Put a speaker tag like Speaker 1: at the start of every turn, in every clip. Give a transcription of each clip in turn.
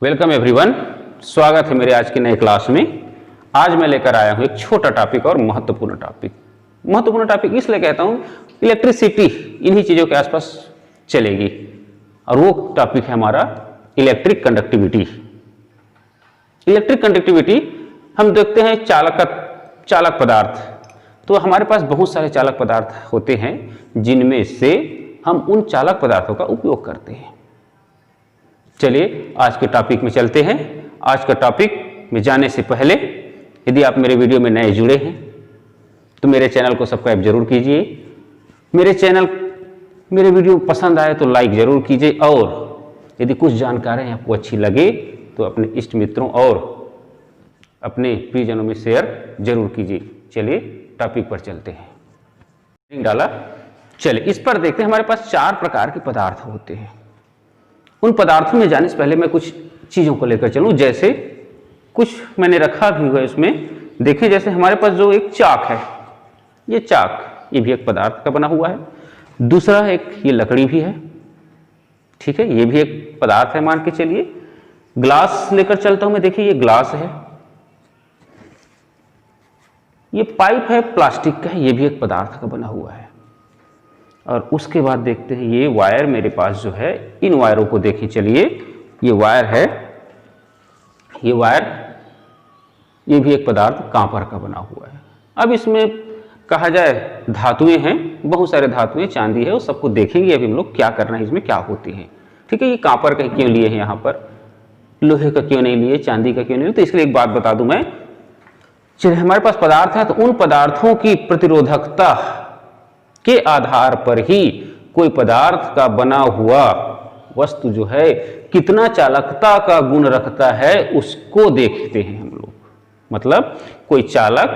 Speaker 1: Welcome everyone, स्वागत है मेरे आज की नए क्लास में। आज मैं लेकर आया हूं एक छोटा टॉपिक और महत्वपूर्ण टॉपिक इसलिए कहता हूं, इलेक्ट्रिसिटी इन्हीं चीज़ों के आसपास चलेगी और वो टॉपिक है हमारा इलेक्ट्रिक कंडक्टिविटी। इलेक्ट्रिक कंडक्टिविटी हम देखते हैं चालक पदार्थ। तो हमारे पास बहुत सारे चालक पदार्थ होते हैं जिनमें से हम उन चालक पदार्थों का उपयोग करते हैं। चलिए आज के टॉपिक में चलते हैं। आज का टॉपिक में जाने से पहले यदि आप मेरे वीडियो में नए जुड़े हैं तो मेरे चैनल को सब्सक्राइब जरूर कीजिए। मेरे वीडियो पसंद आए तो लाइक जरूर कीजिए और यदि कुछ जानकारी आपको अच्छी लगे तो अपने इष्ट मित्रों और अपने प्रियजनों में शेयर जरूर कीजिए। चलिए टॉपिक पर चलते हैं। डाला, चलिए इस पर देखते हैं। हमारे पास 4 प्रकार के पदार्थ होते हैं। उन पदार्थों में जाने से पहले मैं कुछ चीज़ों को लेकर चलूं, जैसे कुछ मैंने रखा भी हुआ है इसमें। देखिए जैसे हमारे पास जो एक चाक है, ये चाक ये भी एक पदार्थ का बना हुआ है। दूसरा एक ये लकड़ी भी है, ठीक है, ये भी एक पदार्थ है मान के चलिए। ग्लास लेकर चलता हूं मैं, देखिए ये ग्लास है। ये पाइप है प्लास्टिक का है, ये भी एक पदार्थ का बना हुआ है। और उसके बाद देखते हैं ये वायर मेरे पास जो है, इन वायरों को देखें चलिए। ये वायर है, ये वायर ये भी एक पदार्थ कांपर का बना हुआ है। अब इसमें कहा जाए धातुएं हैं, बहुत सारे धातुएं, चांदी है, वो सबको देखेंगे अभी हम लोग क्या करना है, इसमें क्या होती हैं। ठीक है, ये कांपर का क्यों लिए हैं यहाँ पर, लोहे का क्यों नहीं लिए, चांदी का क्यों नहीं लिए, तो इसके लिए एक बात बता दूं मैं। चलिए हमारे पास पदार्थ है तो उन पदार्थों की प्रतिरोधकता के आधार पर ही कोई पदार्थ का बना हुआ वस्तु जो है कितना चालकता का गुण रखता है उसको देखते हैं हम लोग। मतलब कोई चालक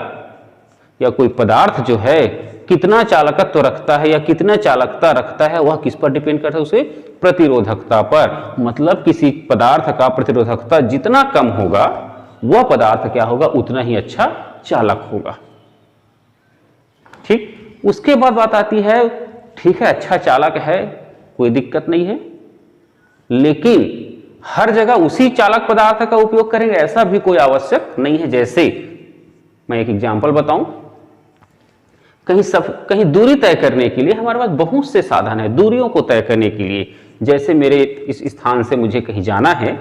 Speaker 1: या कोई पदार्थ जो है कितना चालकत्व रखता है या कितना चालकता रखता है, वह किस पर डिपेंड करता है, उसे प्रतिरोधकता पर। मतलब किसी पदार्थ का प्रतिरोधकता जितना कम होगा वह पदार्थ क्या होगा, उतना ही अच्छा चालक होगा। ठीक, उसके बाद बात आती है, ठीक है अच्छा चालक है, कोई दिक्कत नहीं है, लेकिन हर जगह उसी चालक पदार्थ का उपयोग करेंगे ऐसा भी कोई आवश्यक नहीं है। जैसे मैं एक एग्जांपल बताऊं, कहीं दूरी तय करने के लिए हमारे पास बहुत से साधन है दूरियों को तय करने के लिए। जैसे मेरे इस स्थान से मुझे कहीं जाना है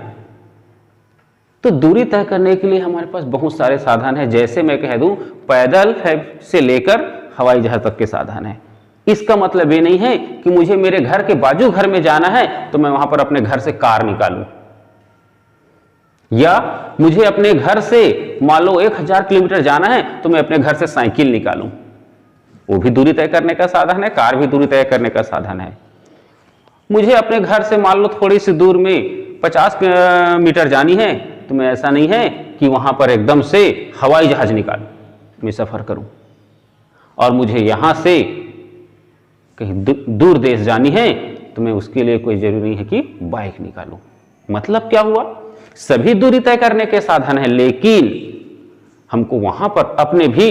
Speaker 1: तो दूरी तय करने के लिए हमारे पास बहुत सारे साधन है। जैसे मैं कह दूं पैदल से लेकर हवाई जहाज तक के साधन है। इसका मतलब ये नहीं है कि मुझे मेरे घर के बाजू घर में जाना है तो मैं वहां पर अपने घर से कार निकालूं, या मुझे अपने घर से मान लो 1000 किलोमीटर जाना है तो मैं अपने घर से साइकिल निकालूं। वो भी दूरी तय करने का साधन है, कार भी दूरी तय करने का साधन है। मुझे अपने घर से मान लो थोड़ी सी दूर में 50 मीटर जानी है तो मैं ऐसा नहीं है कि वहां पर एकदम से हवाई जहाज निकालूं, मैं सफर करूं। और मुझे यहां से कहीं दूर देश जानी है तो मैं उसके लिए कोई जरूरी नहीं है कि बाइक निकालूं। मतलब क्या हुआ, सभी दूरी तय करने के साधन है, लेकिन हमको वहां पर अपने भी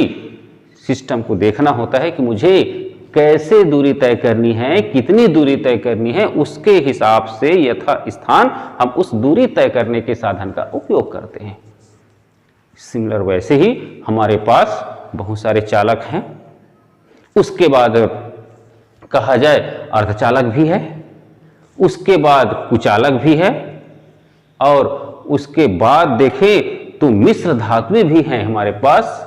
Speaker 1: सिस्टम को देखना होता है कि मुझे कैसे दूरी तय करनी है, कितनी दूरी तय करनी है, उसके हिसाब से यथा स्थान हम उस दूरी तय करने के साधन का उपयोग करते हैं। सिमिलर वैसे ही हमारे पास बहुत सारे चालक हैं। उसके बाद कहा जाए अर्धचालक भी है, उसके बाद कुचालक भी है, और उसके बाद देखें तो मिश्र धातुएं भी हैं हमारे पास।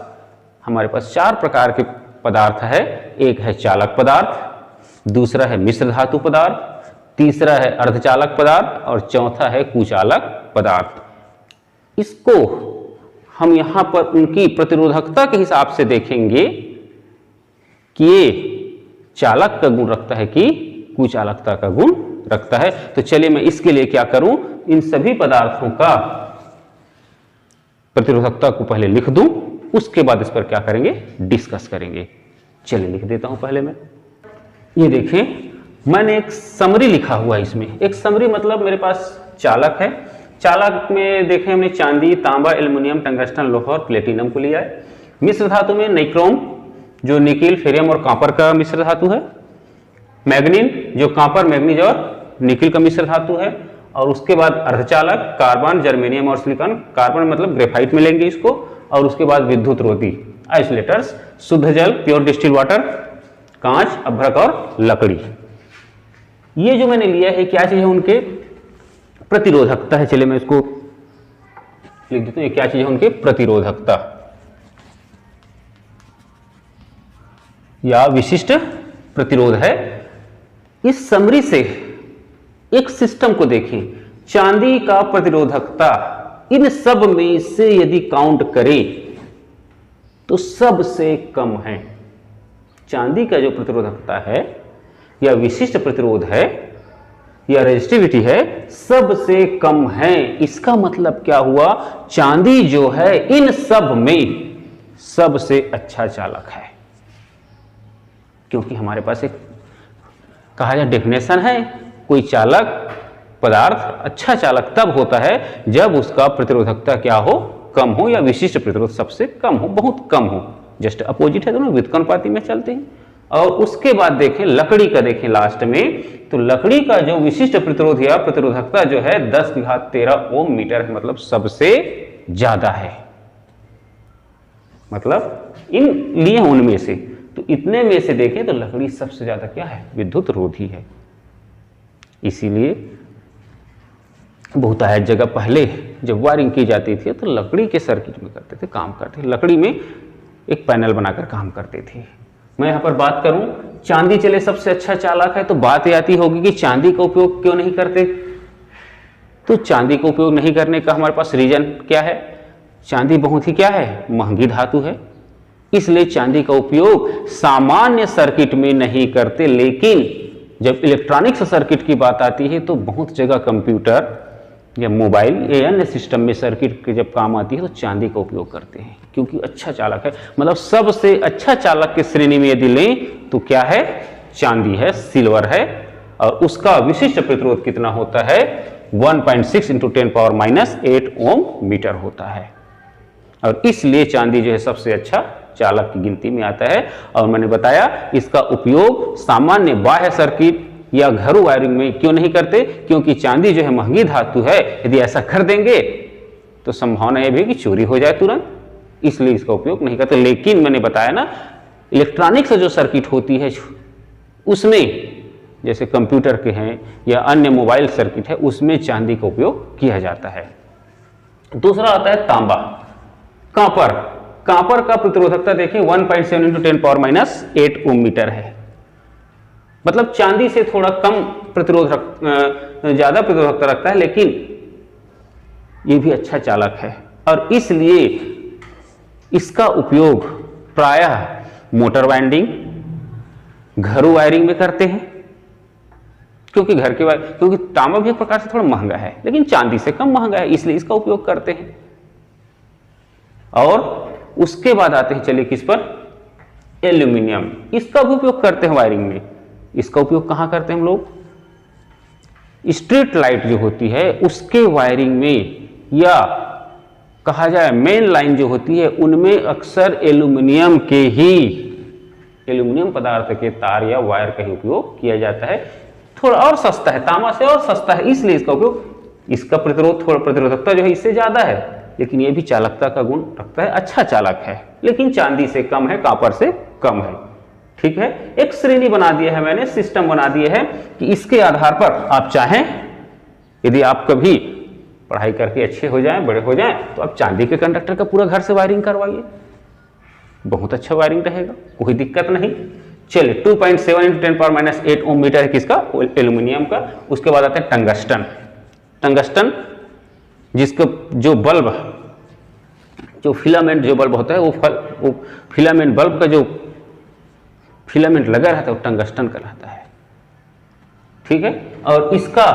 Speaker 1: 4 प्रकार के पदार्थ है। एक है चालक पदार्थ, दूसरा है मिश्र धातु पदार्थ, तीसरा है अर्धचालक पदार्थ और चौथा है कुचालक पदार्थ। इसको हम यहां पर उनकी प्रतिरोधकता के हिसाब से देखेंगे कि ये चालक का गुण रखता है कि कुचालकता का गुण रखता है। तो चलिए मैं इसके लिए क्या करूं, इन सभी पदार्थों का प्रतिरोधकता को पहले लिख दूं, उसके बाद इस पर क्या करेंगे, डिस्कस करेंगे। चलिए लिख देता हूं पहले मैं। ये देखें मैंने एक समरी लिखा हुआ है इसमें। एक समरी मतलब मेरे पास चालक है। चालक में देखें हमने चांदी, तांबा, एल्युमिनियम, टंगस्टन, लोहा और प्लेटिनम को लिया है। मिश्र धातु में नाइक्रोम जो निकिल, फेरियम और कॉपर का मिश्र धातु है। मैग्नीन जो कॉपर, मैग्नीज और निकिल का मिश्र धातु है। और उसके बाद अर्धचालक कार्बन, जर्मेनियम और सिलिकॉन। कार्बन मतलब ग्रेफाइट में लेंगे इसको, और उसके बाद विद्युत रोधी आइसोलेटर्स, शुद्ध जल प्योर डिस्टिल वाटर, कांच, अभ्रक और लकड़ी। ये जो मैंने लिया है क्या चीज है, उनके प्रतिरोधकता है। चलिए मैं इसको लिख देता हूं, ये क्या चीज है, उनके प्रतिरोधकता या विशिष्ट प्रतिरोध है। इस समरी से एक सिस्टम को देखें, चांदी का प्रतिरोधकता इन सब में से यदि काउंट करें तो सबसे कम है। चांदी का जो प्रतिरोधकता है या विशिष्ट प्रतिरोध है या रेजिस्टिविटी है, सबसे कम है। इसका मतलब क्या हुआ, चांदी जो है इन सब में सबसे अच्छा चालक है। क्योंकि हमारे पास एक कहा जाए डेफिनेशन है, कोई चालक पदार्थ अच्छा चालक तब होता है जब उसका प्रतिरोधकता क्या हो, कम हो, या विशिष्ट प्रतिरोध सबसे कम हो, बहुत कम हो। जस्ट अपोजिट है, दोनों व्युत्क्रमानुपाती में चलते हैं। और उसके बाद देखें लकड़ी का, देखें लास्ट में, तो लकड़ी का जो विशिष्ट प्रतिरोध या प्रतिरोधकता जो है 10⁻13 ओम मीटर है, मतलब सबसे ज्यादा है। मतलब इन लिए उनमें से, तो इतने में से देखें तो लकड़ी सबसे ज्यादा क्या है, विद्युत रोधी है। इसीलिए बहुत जगह पहले जब वायरिंग की जाती थी तो लकड़ी के सर्किट में करते थे, काम करते थे, लकड़ी में एक पैनल बनाकर काम करते थे। मैं यहाँ पर बात करूं, चांदी चले सबसे अच्छा चालक है, तो बात ये आती होगी कि चांदी का उपयोग क्यों नहीं करते। तो चांदी का उपयोग नहीं करने का हमारे पास रीजन क्या है, चांदी बहुत ही क्या है, महंगी धातु है, इसलिए चांदी का उपयोग सामान्य सर्किट में नहीं करते। लेकिन जब इलेक्ट्रॉनिक्स सर्किट की बात आती है तो बहुत जगह कंप्यूटर या मोबाइल या अन्य सिस्टम में सर्किट के जब काम आती है तो चांदी का उपयोग करते हैं, क्योंकि अच्छा चालक है। मतलब सबसे अच्छा चालक की श्रेणी में यदि लें तो क्या है, चांदी है, सिल्वर है, और उसका विशिष्ट प्रतिरोध कितना होता है, 1.6 × 10⁻⁸ ओम मीटर होता है। और इसलिए चांदी जो है सबसे अच्छा चालक की गिनती में आता है। और मैंने बताया इसका उपयोग सामान्य बाह्य सर्किट या घरों वायरिंग में क्यों नहीं करते, क्योंकि चांदी जो है महंगी धातु है, यदि ऐसा कर देंगे तो संभावना यह भी कि चोरी हो जाए तुरंत, इसलिए इसका उपयोग नहीं करते। लेकिन मैंने बताया ना, इलेक्ट्रॉनिक्स जो सर्किट होती है उसमें, जैसे कंप्यूटर के हैं या अन्य मोबाइल सर्किट है, उसमें चांदी का उपयोग किया जाता है। दूसरा आता है तांबा, कांपर। कांपर का प्रतिरोधकता देखिए 1.7 × 10⁻8 ओम मीटर है, मतलब चांदी से थोड़ा कम ज्यादा प्रतिरोधकता रखता है, लेकिन यह भी अच्छा चालक है। और इसलिए इसका उपयोग प्रायः मोटर वाइंडिंग, घरों वायरिंग में करते हैं, क्योंकि घर के क्योंकि तांबा भी एक प्रकार से थोड़ा महंगा है, लेकिन चांदी से कम महंगा है, इसलिए इसका उपयोग करते हैं। और उसके बाद आते हैं, चलिए किस पर, एल्यूमिनियम। इसका भी उपयोग करते हैं वायरिंग में। इसका उपयोग कहां करते हैं हम लोग, स्ट्रीट लाइट जो होती है उसके वायरिंग में, या कहा जाए मेन लाइन जो होती है उनमें अक्सर एल्यूमिनियम पदार्थ के तार या वायर का ही उपयोग किया जाता है। थोड़ा और सस्ता है, तांबा से और सस्ता है, इसलिए इसका उपयोग, इसका प्रतिरोधकता जो है इससे ज्यादा है, लेकिन यह भी चालकता का गुण रखता है, अच्छा चालक है, लेकिन चांदी से कम है, कॉपर से कम है। ठीक है, एक श्रेणी बना दिया है मैंने, सिस्टम बना दिया है कि इसके आधार पर आप चाहें, यदि आप कभी पढ़ाई करके अच्छे हो जाएं, बड़े हो जाएं, तो आप चांदी के कंडक्टर का पूरा घर से वायरिंग करवाइए, बहुत अच्छा वायरिंग रहेगा, कोई दिक्कत नहीं। चलिए 2.7 × 10⁻8 ओम मीटर है किसका, एल्यूमिनियम का। उसके बाद आता है टंगस्टन। टंगस्टन जिसका जो बल्ब, जो फिलामेंट जो बल्ब होता है, वो फिलामेंट बल्ब का जो फिलामेंट लगा रहता है वो टंगस्टन कहलाता है। ठीक है, और इसका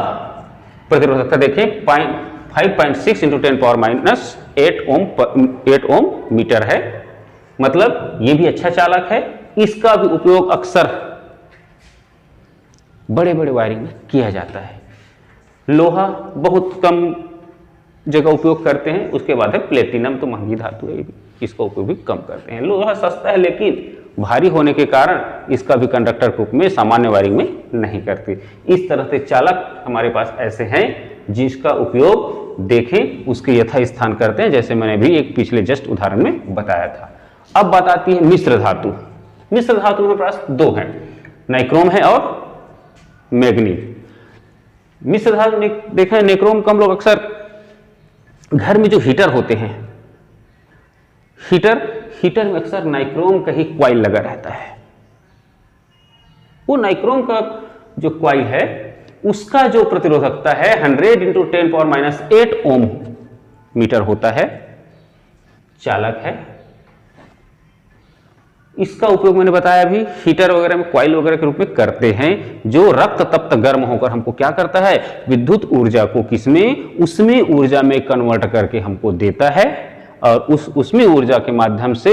Speaker 1: प्रतिरोधकता देखिए 5.6 × 10⁻8 ओम मीटर है, मतलब ये भी अच्छा चालक है। इसका भी उपयोग अक्सर बड़े बड़े वायरिंग में किया जाता है। लोहा बहुत कम जगह उपयोग करते हैं। उसके बाद है प्लेटिनम, तो महंगी धातु है, इसका उपयोग भी कम करते हैं। लोहा सस्ता है लेकिन भारी होने के कारण इसका भी कंडक्टर के रूप में सामान्य वायरिंग में नहीं करते। इस तरह से चालक हमारे पास ऐसे हैं जिसका उपयोग देखें उसके यथास्थान करते हैं, जैसे मैंने भी एक पिछले जस्ट उदाहरण में बताया था। अब बात आती है मिश्र धातु। मिश्र धातु में पास दो हैं, नाइक्रोम है और मैग्नीज। मिश्र धातु देखा है, नाइक्रोम का हम लोग अक्सर घर में जो हीटर होते हैं, हीटर में अक्सर नाइक्रोम का ही क्वाइल लगा रहता है। वो नाइक्रोम का जो क्वाइल है उसका जो प्रतिरोधकता है 100 इंटू 10⁻⁸ ओम मीटर होता है, चालक है। इसका उपयोग मैंने बताया अभी हीटर वगैरह में क्वाइल वगैरह के रूप में करते हैं, जो रक्त तप्त गर्म होकर हमको क्या करता है, विद्युत ऊर्जा को किसमें, उसमें ऊर्जा में कन्वर्ट करके हमको देता है, और उसमें ऊर्जा के माध्यम से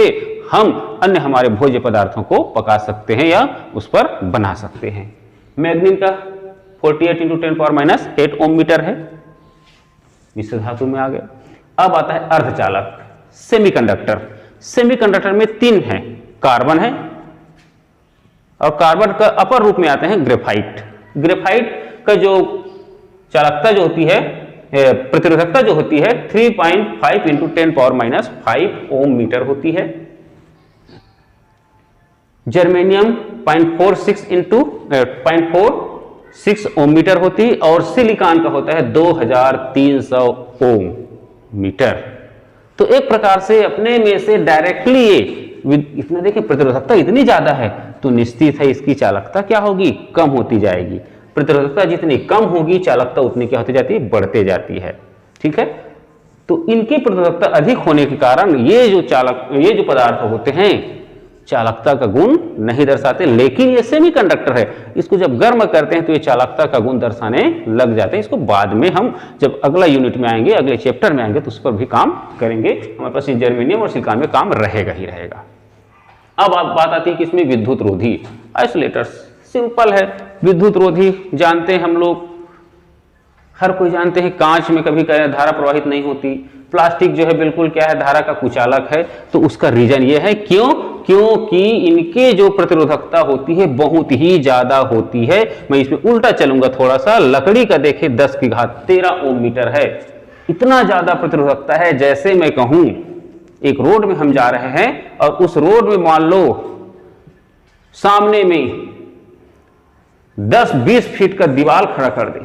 Speaker 1: हम अन्य हमारे भोज्य पदार्थों को पका सकते हैं या उस पर बना सकते हैं। मैग्नीज का 48 इंटू 10⁻⁸ ओम मीटर है, मिश्र धातु में आ गया। अब आता है अर्धचालक, सेमीकंडक्टर। सेमीकंडक्टर में तीन हैं, कार्बन है और कार्बन का अपर रूप में आते हैं ग्रेफाइट। ग्रेफाइट का जो चालकता जो होती है, प्रतिरोधकता जो होती है 3.5 इंटू 10⁻⁵ ओम मीटर होती है। जर्मेनियम 0.46 इंटू 0.46 ओम मीटर होती है, और सिलिकॉन का होता है 2300 ओम मीटर। तो एक प्रकार से अपने में से डायरेक्टली ये इतना देखिए, प्रतिरोधकता इतनी ज्यादा है तो निश्चित है इसकी चालकता क्या होगी, कम होती जाएगी। प्रतिरोधकता जितनी कम होगी चालकता उतनी क्या होती जाती है, बढ़ते जाती है। ठीक है, तो इनकी प्रतिरोधकता अधिक होने के कारण ये जो पदार्थ होते हैं चालकता का गुण नहीं दर्शाते, लेकिन ये सेमीकंडक्टर है, इसको जब गर्म करते हैं तो ये चालकता का गुण दर्शाने लग जाते हैं। इसको बाद में हम जब अगला यूनिट में आएंगे, अगले चैप्टर में आएंगे तो उस पर भी काम करेंगे। हमारे पास जर्मेनियम और सिलिकॉन में काम रहेगा ही रहेगा। अब बात आती है कि इसमें विद्युत रोधी आइसोलेटर्स। सिंपल है, विद्युत रोधी जानते हैं हम लोग, हर कोई जानते हैं। कांच में कभी धारा प्रवाहित नहीं होती, प्लास्टिक जो है बिल्कुल क्या है, धारा का कुचालक है। तो उसका रीजन ये है, क्योंकि इनके जो प्रतिरोधकता होती है बहुत ही ज्यादा होती है। मैं इसमें उल्टा चलूंगा थोड़ा सा, लकड़ी का देखे 10⁻13 ओम मीटर है, इतना ज्यादा प्रतिरोधकता है। जैसे मैं कहूं एक रोड में हम जा रहे हैं और उस रोड में मान लो सामने में 10-20 फीट का दीवार खड़ा कर दे,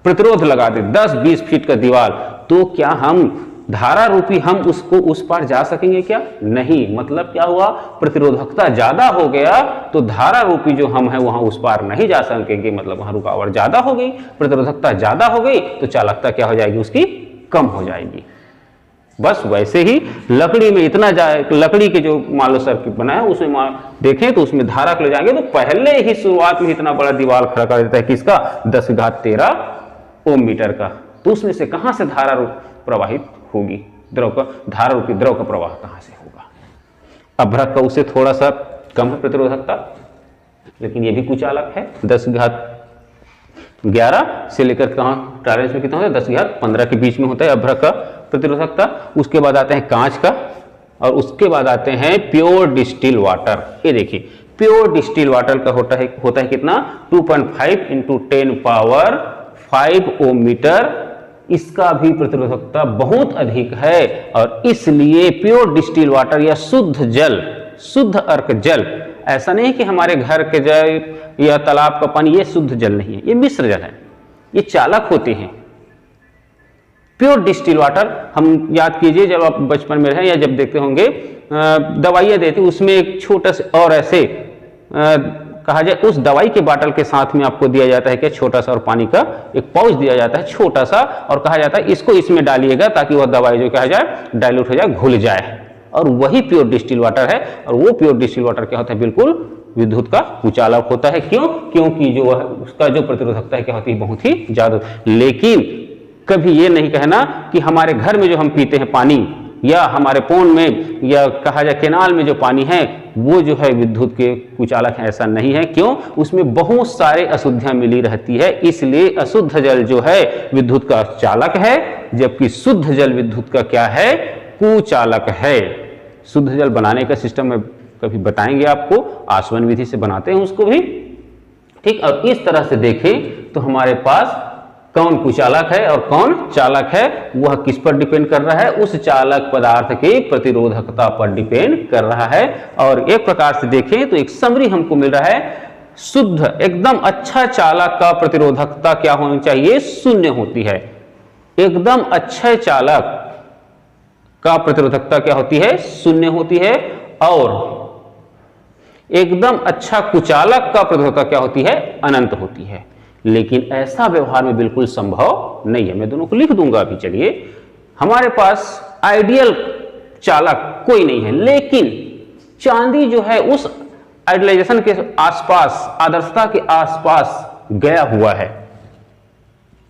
Speaker 1: प्रतिरोध लगा दे 10-20 फीट का दीवार, तो क्या हम धारा रूपी हम उसको उस पार जा सकेंगे क्या? नहीं। मतलब क्या हुआ, प्रतिरोधकता ज्यादा हो गया तो धारा रूपी जो हम है वहां उस पार नहीं जा सकेंगे, मतलब वहां रुकावट ज्यादा हो गई, प्रतिरोधकता ज्यादा हो गई तो चालकता क्या हो जाएगी, उसकी कम हो जाएगी। बस वैसे ही लकड़ी में इतना लकड़ी के जो मान लो सर्किट बनाया उसमें देखें तो उसमें धारा को ले जाएंगे तो पहले ही शुरुआत में इतना बड़ा दीवार खड़ा कर देता है किसका, 10⁻13 ओम मीटर का। तो उसमें से कहां से धारा प्रवाहित होगी, द्रव का, धारा रूपी द्रव का प्रवाह कहां से होगा। अभ्रक का उससे थोड़ा सा कम है प्रतिरोधकता, लेकिन ये भी कुचालक है। 10⁻11 से लेकर कहाँ टॉलरेंस में कितना होता है, 10⁻15 के बीच में होता है अभ्रक का प्रतिरोधकता। उसके बाद आते हैं कांच का, और उसके बाद आते हैं प्योर डिस्टिल वाटर। ये देखिए प्योर डिस्टिल वाटर का होता है कितना, 2.5 इंटू 10⁵ ओम मीटर। इसका भी प्रतिरोधकता बहुत अधिक है, और इसलिए प्योर डिस्टिल वाटर या शुद्ध जल, शुद्ध अर्क जल, ऐसा नहीं कि हमारे घर के जल या तालाब का पानी ये शुद्ध जल नहीं है, ये मिश्र जल है, ये चालक होते हैं। प्योर डिस्टिल वाटर हम याद कीजिए, जब आप बचपन में रहे या जब देखते होंगे दवाइयाँ देती, उसमें एक छोटा सा और ऐसे कहा जाए उस दवाई के बाटल के साथ में आपको दिया जाता है कि छोटा सा, और पानी का एक पाउच दिया जाता है छोटा सा, और कहा जाता है इसको इसमें डालिएगा ताकि वह दवाई जो कहा जाए डाइल्यूट हो जाए, घुल जाए, और वही प्योर डिस्टिल वाटर है। और वो प्योर डिस्टिल वाटर क्या होता है, बिल्कुल विद्युत का कुचालक होता है। क्योंकि जो उसका जो प्रतिरोधकता है क्या होती है, बहुत ही ज्यादा। लेकिन कभी ये नहीं कहना कि हमारे घर में जो हम पीते हैं पानी, या हमारे पौंड में, या कहा जाए केनाल में जो पानी है वो जो है विद्युत के कुचालक है, ऐसा नहीं है। क्यों, उसमें बहुत सारे अशुद्धियां मिली रहती है, इसलिए अशुद्ध जल जो है विद्युत का चालक है, जबकि शुद्ध जल विद्युत का क्या है, कुचालक है। शुद्ध जल बनाने का सिस्टम में कभी बताएंगे आपको, आसवन विधि से बनाते हैं उसको भी, ठीक। और इस तरह से देखें तो हमारे पास कौन कुचालक है और कौन चालक है, वह किस पर डिपेंड कर रहा है, उस चालक पदार्थ की प्रतिरोधकता पर डिपेंड कर रहा है। और एक प्रकार से देखें तो एक समरी हमको मिल रहा है, शुद्ध एकदम अच्छा चालक का प्रतिरोधकता क्या होनी चाहिए, शून्य होती है। एकदम अच्छे चालक का प्रतिरोधकता क्या होती है, शून्य होती है। और एकदम अच्छा कुचालक का प्रतिरोधकता क्या होती है, अनंत होती है। लेकिन ऐसा व्यवहार में बिल्कुल संभव नहीं है। मैं दोनों को लिख दूंगा अभी। चलिए, हमारे पास आइडियल चालक कोई नहीं है, लेकिन चांदी जो है उस आइडियलाइजेशन के आसपास, आदर्शता के आसपास गया हुआ है,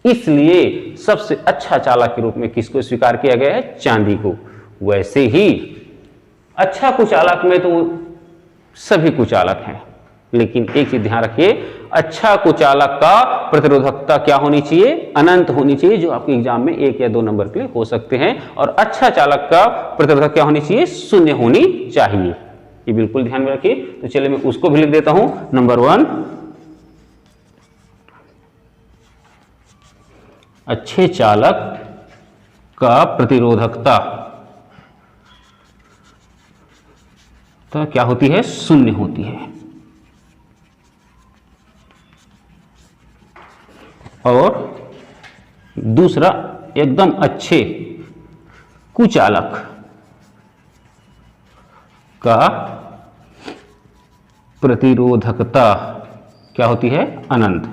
Speaker 1: इसलिए सबसे अच्छा चालक के रूप में किसको स्वीकार किया गया है, चांदी को। वैसे ही अच्छा कुचालक में तो सभी कुचालक हैं, लेकिन एक चीज ध्यान रखिए, अच्छा कुचालक का प्रतिरोधकता क्या होनी चाहिए, अनंत होनी चाहिए, जो आपके एग्जाम में 1 या 2 नंबर के लिए हो सकते हैं। और अच्छा चालक का प्रतिरोधकता क्या होनी चाहिए, शून्य होनी चाहिए। ये बिल्कुल ध्यान में रखिए। तो चलिए मैं उसको भी लिख देता हूं। नंबर 1, अच्छे चालक का प्रतिरोधकता तो क्या होती है, शून्य होती है। और दूसरा, एकदम अच्छे कुचालक का प्रतिरोधकता क्या होती है, अनंत,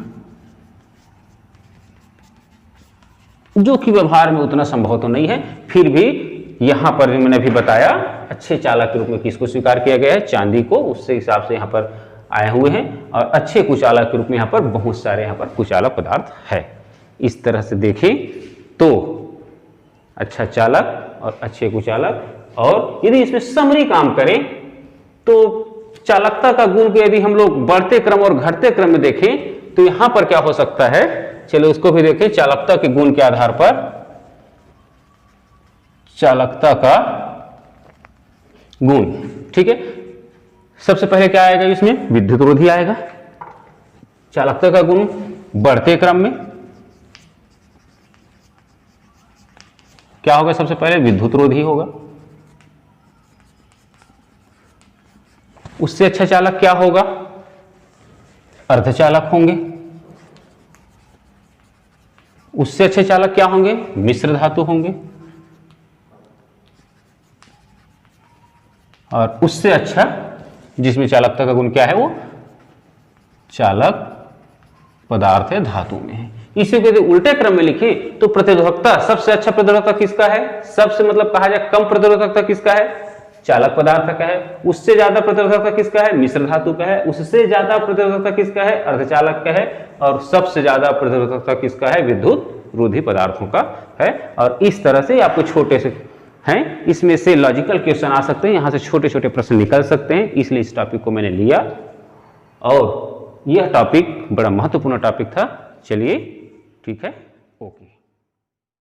Speaker 1: जो कि व्यवहार में उतना संभव तो नहीं है। फिर भी यहां पर मैंने भी बताया, अच्छे चालक के रूप में किसको स्वीकार किया गया है, चांदी को। उससे हिसाब से यहां पर आए हुए हैं। और अच्छे कुचालक के रूप में यहां पर बहुत सारे यहां पर कुचालक पदार्थ है। इस तरह से देखें तो अच्छा चालक और अच्छे कुचालक, और यदि इसमें समरी काम करें तो चालकता का गुण को यदि हम लोग बढ़ते क्रम और घटते क्रम में देखें तो यहां पर क्या हो सकता है, चलो उसको भी देखें। चालकता के गुण के आधार पर चालकता का गुण, ठीक है। सबसे पहले क्या आएगा इसमें, विद्युत रोधी आएगा। चालकता का गुण बढ़ते क्रम में क्या होगा, सबसे पहले विद्युत रोधी होगा। उससे अच्छा चालक क्या होगा, अर्धचालक होंगे। उससे अच्छे चालक क्या होंगे, मिश्र धातु होंगे। और उससे अच्छा, जिसमें चालकता का गुण क्या है, वो चालक पदार्थ है, धातु में है। इसी को यदि उल्टे क्रम में लिखे तो प्रतिरोधकता, सबसे अच्छा प्रतिरोधकता किसका है, सबसे मतलब कहा जाए कम प्रतिरोधकता किसका है, चालक पदार्थ का है। उससे ज्यादा प्रतिरोधकता किसका है, मिश्र धातु का है। उससे ज्यादा प्रतिरोधकता किसका है, अर्धचालक का है। और सबसे ज्यादा प्रतिरोधकता किसका है, विद्युत रोधी पदार्थों का है। और इस तरह से आपको छोटे से हैं, इसमें से लॉजिकल क्वेश्चन आ सकते हैं, यहां से छोटे छोटे प्रश्न निकल सकते हैं। इसलिए इस टॉपिक को मैंने लिया और यह टॉपिक बड़ा महत्वपूर्ण टॉपिक था। चलिए ठीक है, ओके।